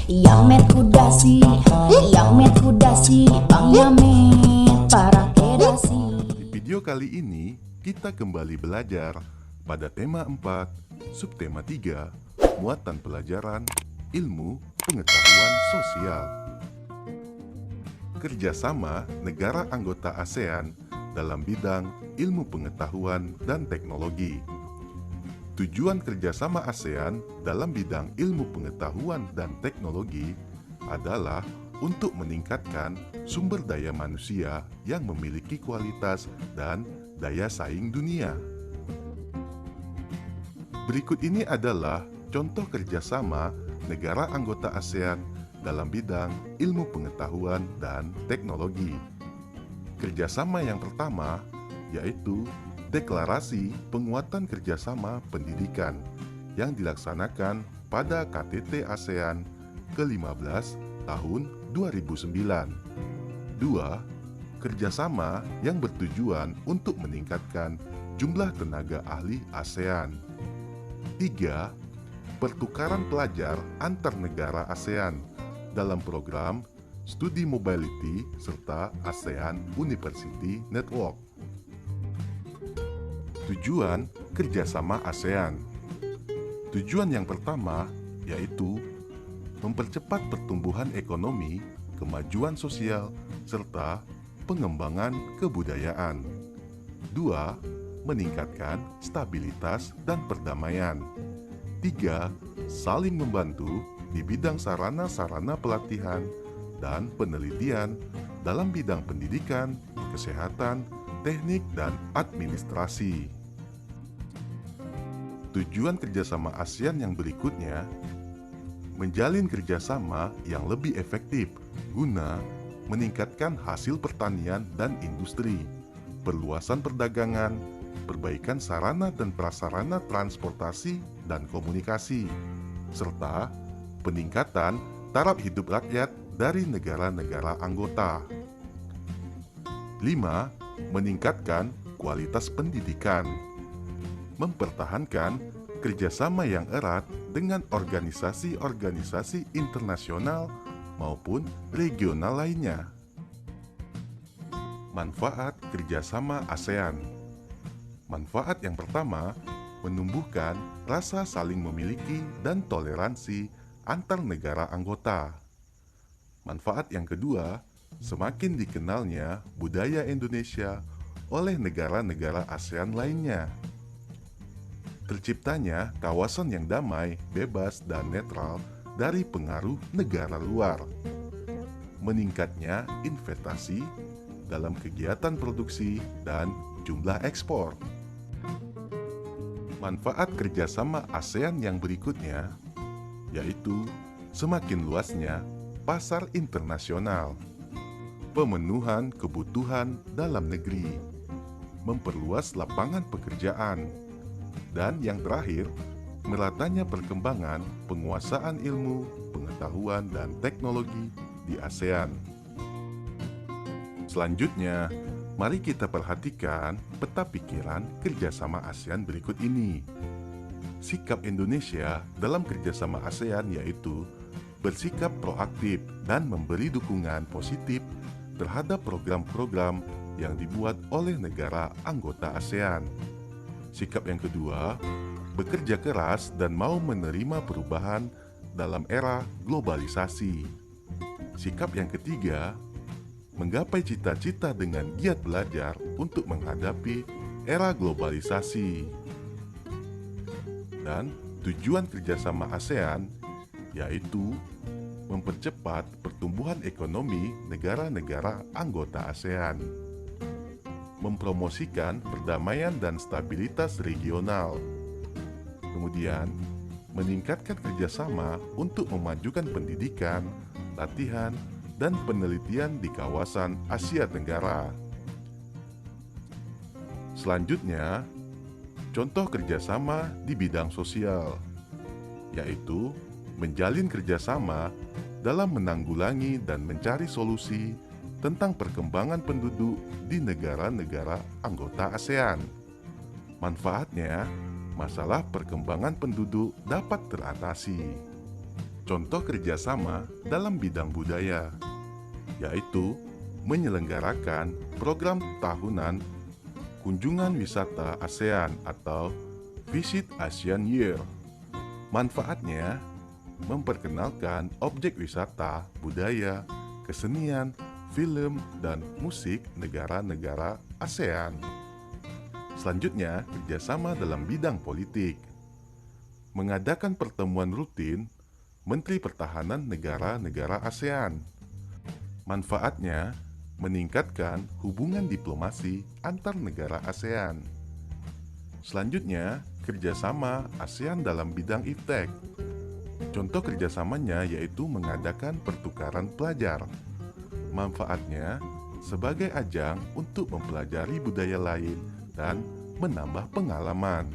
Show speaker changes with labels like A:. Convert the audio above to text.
A: Yang met kudasi, yang met kudasi, Bang Yamet para kedasi.
B: Di video kali ini, kita kembali belajar pada tema 4, subtema 3, muatan pelajaran, ilmu, pengetahuan sosial. Kerjasama negara anggota ASEAN dalam bidang ilmu pengetahuan dan teknologi. Tujuan kerjasama ASEAN dalam bidang ilmu pengetahuan dan teknologi adalah untuk meningkatkan sumber daya manusia yang memiliki kualitas dan daya saing dunia. Berikut ini adalah contoh kerjasama negara anggota ASEAN dalam bidang ilmu pengetahuan dan teknologi. Kerjasama yang pertama yaitu Deklarasi Penguatan Kerjasama Pendidikan yang dilaksanakan pada KTT ASEAN ke-15 tahun 2009. 2. Kerjasama yang bertujuan untuk meningkatkan jumlah tenaga ahli ASEAN. 3. Pertukaran pelajar antar negara ASEAN dalam program Studi Mobility serta ASEAN University Network. Tujuan kerjasama ASEAN. Tujuan yang pertama yaitu mempercepat pertumbuhan ekonomi, kemajuan sosial, serta pengembangan kebudayaan. 2. Meningkatkan stabilitas dan perdamaian. 3. Saling membantu di bidang sarana-sarana pelatihan dan penelitian dalam bidang pendidikan, kesehatan, teknik, dan administrasi. Tujuan kerjasama ASEAN yang berikutnya menjalin kerjasama yang lebih efektif guna meningkatkan hasil pertanian dan industri, perluasan perdagangan, perbaikan sarana dan prasarana transportasi dan komunikasi, serta peningkatan taraf hidup rakyat dari negara-negara anggota. 5. Meningkatkan kualitas pendidikan, mempertahankan kerjasama yang erat dengan organisasi-organisasi internasional maupun regional lainnya. Manfaat kerjasama ASEAN. Manfaat yang pertama, menumbuhkan rasa saling memiliki dan toleransi antar negara anggota. Manfaat yang kedua, semakin dikenalnya budaya Indonesia oleh negara-negara ASEAN lainnya. Terciptanya kawasan yang damai, bebas, dan netral dari pengaruh negara luar. Meningkatnya investasi dalam kegiatan produksi dan jumlah ekspor. Manfaat kerjasama ASEAN yang berikutnya yaitu semakin luasnya pasar internasional, pemenuhan kebutuhan dalam negeri, memperluas lapangan pekerjaan, dan yang terakhir, meratanya perkembangan penguasaan ilmu, pengetahuan, dan teknologi di ASEAN. Selanjutnya, mari kita perhatikan peta pikiran kerjasama ASEAN berikut ini. Sikap Indonesia dalam kerjasama ASEAN yaitu bersikap proaktif dan memberi dukungan positif terhadap program-program yang dibuat oleh negara anggota ASEAN. Sikap yang kedua, bekerja keras dan mau menerima perubahan dalam era globalisasi. Sikap yang ketiga, menggapai cita-cita dengan giat belajar untuk menghadapi era globalisasi. Dan tujuan kerjasama ASEAN yaitu mempercepat pertumbuhan ekonomi negara-negara anggota ASEAN, mempromosikan perdamaian dan stabilitas regional, kemudian meningkatkan kerjasama untuk memajukan pendidikan, latihan, dan penelitian di kawasan Asia Tenggara. Selanjutnya, contoh kerjasama di bidang sosial, yaitu menjalin kerjasama dalam menanggulangi dan mencari solusi tentang perkembangan penduduk di negara-negara anggota ASEAN. Manfaatnya, masalah perkembangan penduduk dapat teratasi. Contoh kerjasama dalam bidang budaya, yaitu menyelenggarakan program tahunan kunjungan wisata ASEAN atau Visit ASEAN Year. Manfaatnya, memperkenalkan objek wisata, budaya, kesenian, film, dan musik negara-negara ASEAN. Selanjutnya, kerjasama dalam bidang politik. Mengadakan pertemuan rutin Menteri Pertahanan negara-negara ASEAN. Manfaatnya, meningkatkan hubungan diplomasi antar negara ASEAN. Selanjutnya, kerjasama ASEAN dalam bidang iptek. Contoh kerjasamanya yaitu mengadakan pertukaran pelajar. Manfaatnya, sebagai ajang untuk mempelajari budaya lain dan menambah pengalaman.